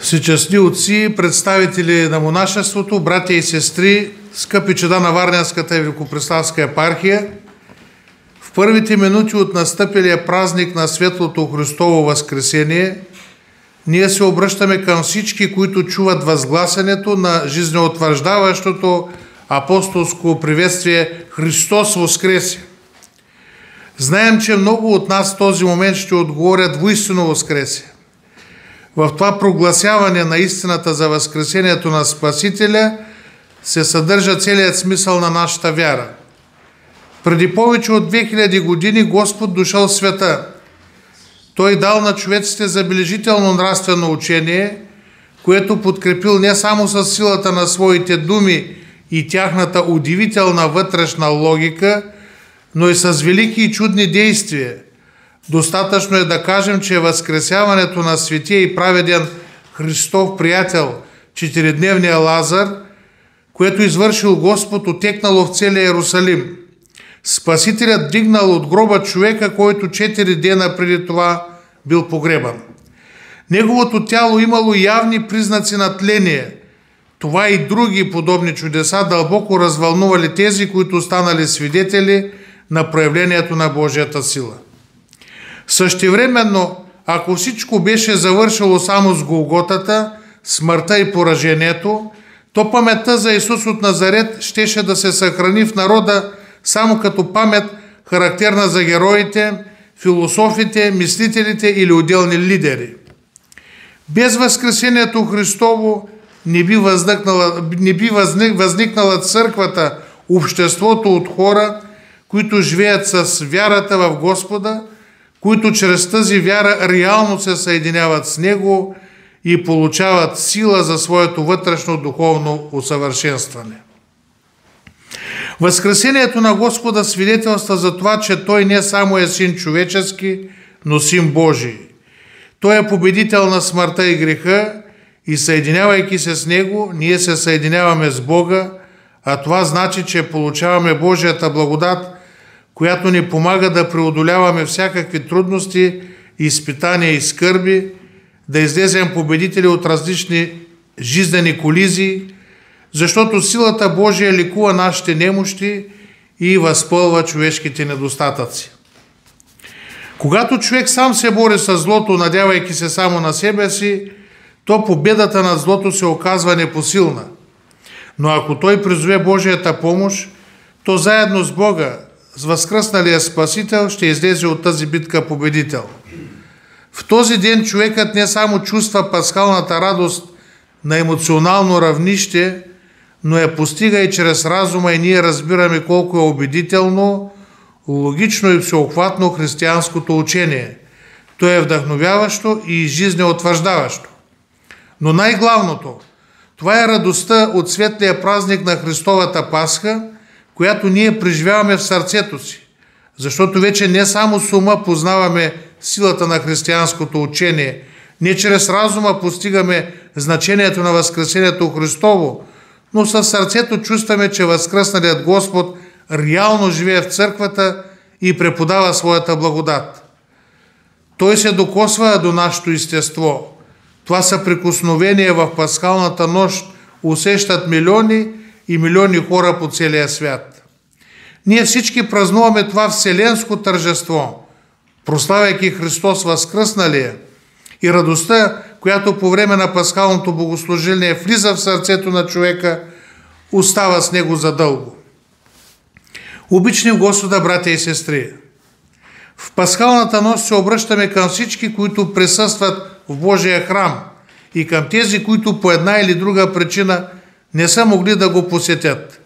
Всечестни отци, представители на монашеството, братя и сестри, скъпи чада на Варненската и Великопреславска епархия, в първите минути от настъпилия празник на Светлото Христово Възкресение, ние се обръщаме към всички, които чуват възгласянето на жизнеутвърждаващото апостолско приветствие Христос Воскресе. Знаем, че много от нас в този момент ще отговорят воистину Воскресе. В това прогласяване на истината за Възкресението на Спасителя се съдържа целият смисъл на нашата вяра. Преди повече от 2000 години Господ дошъл в света. Той дал на човеците забележително нравствено учение, което подкрепил не само с силата на своите думи и тяхната удивителна вътрешна логика, но и с велики и чудни действия. Достатъчно е да кажем, че възкресяването на светия и праведен Христов приятел, четиридневния Лазар, което извършил Господ, отекнало в целия Иерусалим. Спасителят дигнал от гроба човека, който 4 дена преди това бил погребан. Неговото тяло имало явни признаци на тление. Това и други подобни чудеса дълбоко развълнували тези, които станали свидетели на проявлението на Божията сила. Същевременно, ако всичко беше завършило само с Голготата, смъртта и поражението, то паметта за Исус от Назарет щеше да се съхрани в народа само като памет, характерна за героите, философите, мислителите или отделни лидери. Без Възкресението Христово не би възникнала църквата, обществото от хора, които живеят с вярата в Господа, които чрез тази вяра реално се съединяват с Него и получават сила за своето вътрешно духовно усъвършенстване. Възкресението на Господа свидетелства за това, че Той не само е Син човечески, но Син Божий. Той е победител на смъртта и греха и съединявайки се с Него, ние се съединяваме с Бога, а това значи, че получаваме Божията благодат, която ни помага да преодоляваме всякакви трудности, изпитания и скърби, да излезем победители от различни жизнени колизии, защото силата Божия лекува нашите немощи и възпълва човешките недостатъци. Когато човек сам се бори с злото, надявайки се само на себе си, то победата над злото се оказва непосилна. Но ако той призове Божията помощ, то заедно с Бога, с възкръсналия Спасител, ще излезе от тази битка победител. В този ден човекът не само чувства пасхалната радост на емоционално равнище, но я постига и чрез разума и ние разбираме колко е убедително, логично и всеобхватно християнското учение. То е вдъхновяващо и жизнеутвърждаващо. Но най-главното, това е радостта от светлия празник на Христовата Пасха, която ние преживяваме в сърцето си. Защото вече не само с ума познаваме силата на християнското учение, не чрез разума постигаме значението на Възкресението Христово, но със сърцето чувстваме, че възкръсналият Господ реално живее в църквата и преподава своята благодат. Той се докосва до нашето естество. Това съприкосновение в пасхалната нощ усещат милиони и милиони хора по целия свят. Ние всички празнуваме това вселенско тържество, прославяйки Христос Възкръсналия и радостта, която по време на пасхалното богослужение влиза в сърцето на човека, остава с него задълго. Обични в Господа, братя и сестри, в пасхалната нощ се обръщаме към всички, които присъстват в Божия храм и към тези, които по една или друга причина не са могли да го посетят.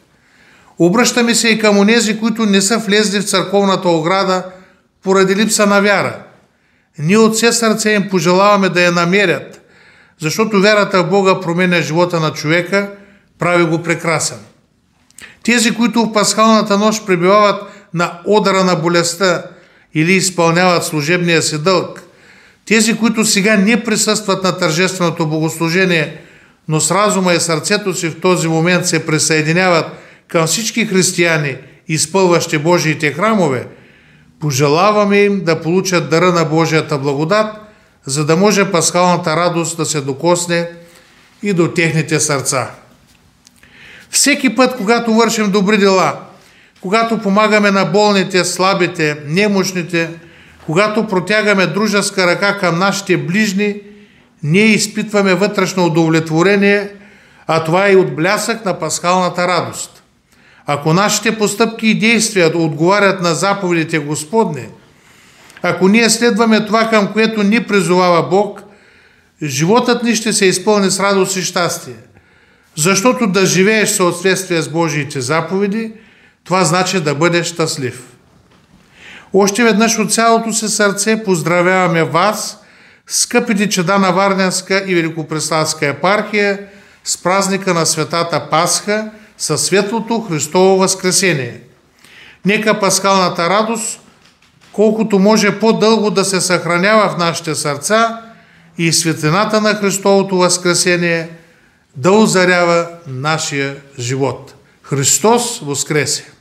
Обръщаме се и към онези, които не са влезли в църковната ограда поради липса на вяра. Ние от все сърце им пожелаваме да я намерят, защото вярата в Бога променя живота на човека, прави го прекрасен. Тези, които в пасхалната нощ пребивават на одъра на болестта или изпълняват служебния си дълг, тези, които сега не присъстват на тържественото богослужение, но с разума и сърцето си в този момент се присъединяват към всички християни, изпълващи Божиите храмове, пожелаваме им да получат дара на Божията благодат, за да може пасхалната радост да се докосне и до техните сърца. Всеки път, когато вършим добри дела, когато помагаме на болните, слабите, немощните, когато протягаме дружеска ръка към нашите ближни, ние изпитваме вътрешно удовлетворение, а това е и отблясък на пасхалната радост. Ако нашите постъпки и действия отговарят на заповедите Господни, ако ние следваме това, към което ни призовава Бог, животът ни ще се изпълни с радост и щастие. Защото да живееш в съответствие с Божиите заповеди, това значи да бъдеш щастлив. Още веднъж от цялото си сърце поздравяваме вас, скъпите чеда на Варненска и Великопреславска епархия, с празника на Светата Пасха, със светлото Христово възкресение. Нека пасхалната радост, колкото може по-дълго да се съхранява в нашите сърца и светлината на Христовото възкресение да озарява нашия живот. Христос воскресе!